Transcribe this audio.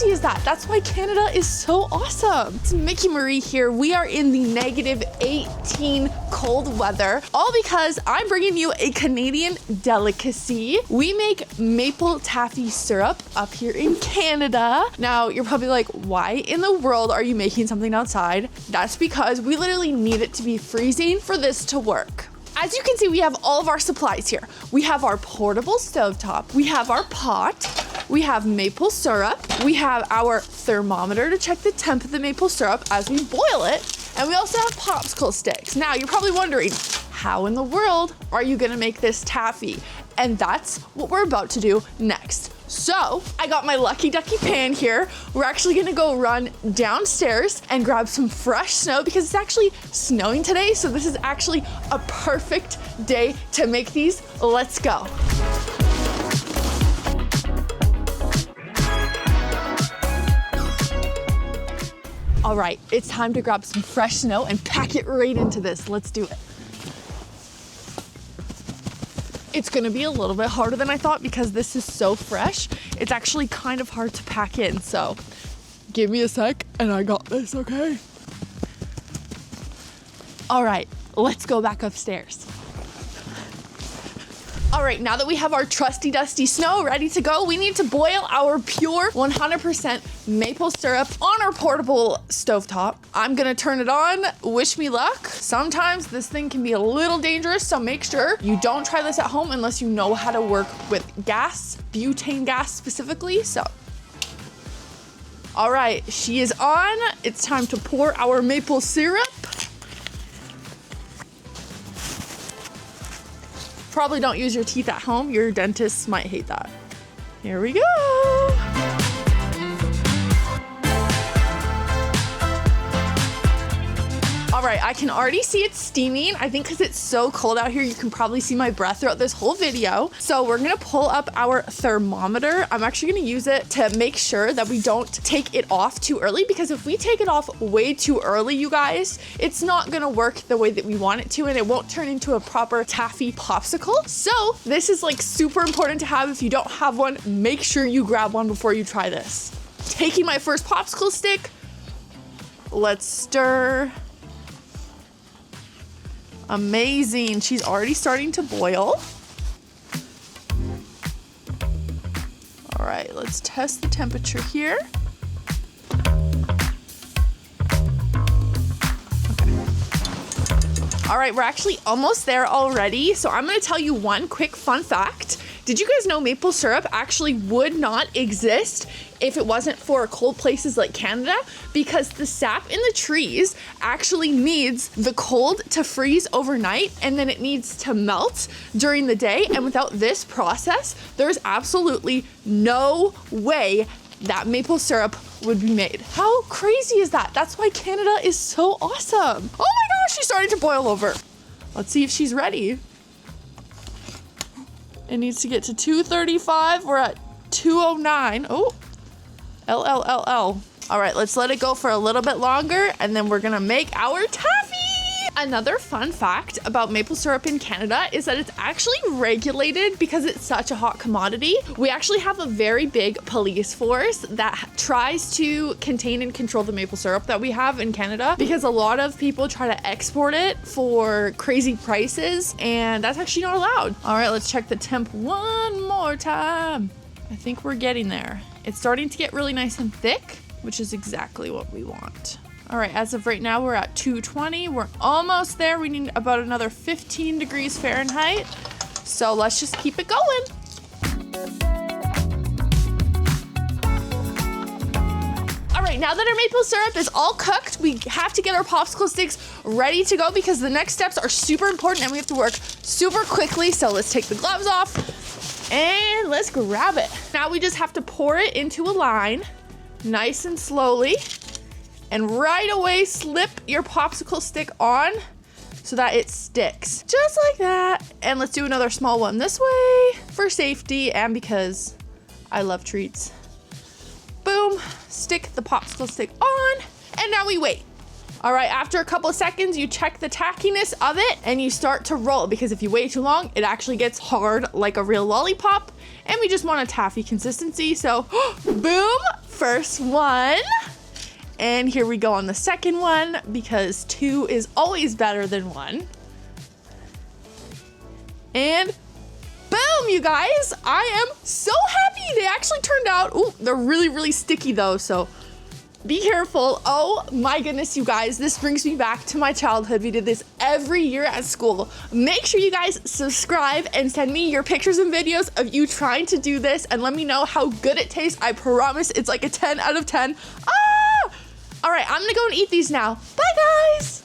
crazy is that? That's why Canada is so awesome. It's Mikki Marie here. We are in the -18 cold weather, all because I'm bringing you a Canadian delicacy. We make maple taffy syrup up here in Canada. Now, you're probably like, why in the world are you making something outside? That's because we literally need it to be freezing for this to work. As you can see, we have all of our supplies here. We have our portable stovetop. We have our pot. We have maple syrup. We have our thermometer to check the temp of the maple syrup as we boil it. And we also have popsicle sticks. Now, you're probably wondering, how in the world are you gonna make this taffy? And that's what we're about to do next. So I got my Lucky Ducky pan here. We're actually gonna go run downstairs and grab some fresh snow because it's actually snowing today. So this is actually a perfect day to make these. Let's go. All right, it's time to grab some fresh snow and pack it right into this. Let's do it. It's gonna be a little bit harder than I thought because this is so fresh. It's actually kind of hard to pack in, so give me a sec and I got this, okay? All right, let's go back upstairs. All right, now that we have our trusty dusty snow ready to go, we need to boil our pure 100% maple syrup on our portable stovetop. I'm gonna turn it on, wish me luck. Sometimes this thing can be a little dangerous, so make sure you don't try this at home unless you know how to work with gas, butane gas specifically, so. All right, she is on. It's time to pour our maple syrup. Probably don't use your teeth at home. Your dentists might hate that. Here we go. All right, I can already see it steaming. I think because it's so cold out here, you can probably see my breath throughout this whole video. So we're gonna pull up our thermometer. I'm actually gonna use it to make sure that we don't take it off too early, because if we take it off way too early, you guys, it's not gonna work the way that we want it to, and it won't turn into a proper taffy popsicle. So this is like super important to have. If you don't have one, make sure you grab one before you try this. Taking my first popsicle stick, let's stir. Amazing. She's already starting to boil. All right, let's test the temperature here. Okay. All right, we're actually almost there already. So I'm gonna tell you one quick fun fact. Did you guys know maple syrup actually would not exist if it wasn't for cold places like Canada? Because the sap in the trees actually needs the cold to freeze overnight, and then it needs to melt during the day. And without this process, there's absolutely no way that maple syrup would be made. How crazy is that? That's why Canada is so awesome. Oh my gosh, she's starting to boil over. Let's see if she's ready. It needs to get to 235. We're at 209. Oh, LLLL. All right, let's let it go for a little bit longer, and then we're gonna make our taffy. Another fun fact about maple syrup in Canada is that it's actually regulated because it's such a hot commodity. We actually have a very big police force that tries to contain and control the maple syrup that we have in Canada, because a lot of people try to export it for crazy prices, and that's actually not allowed. All right, let's check the temp one more time. I think we're getting there. It's starting to get really nice and thick, which is exactly what we want. All right, as of right now, we're at 220. We're almost there. We need about another 15 degrees Fahrenheit. So let's just keep it going. All right, now that our maple syrup is all cooked, we have to get our popsicle sticks ready to go because the next steps are super important and we have to work super quickly. So let's take the gloves off and let's grab it. Now we just have to pour it into a line, nice and slowly. And right away, slip your popsicle stick on so that it sticks. Just like that. And let's do another small one this way for safety and because I love treats. Boom, stick the popsicle stick on, and now we wait. All right, after a couple of seconds, you check the tackiness of it and you start to roll, because if you wait too long, it actually gets hard like a real lollipop, and we just want a taffy consistency. So boom, first one. And here we go on the second one, because 2 is always better than 1. And boom, you guys, I am so happy. They actually turned out, ooh, they're really, really sticky though, so be careful. Oh my goodness, you guys, this brings me back to my childhood. We did this every year at school. Make sure you guys subscribe and send me your pictures and videos of you trying to do this and let me know how good it tastes. I promise it's like a 10 out of 10. Ah! All right, I'm gonna go and eat these now. Bye, guys.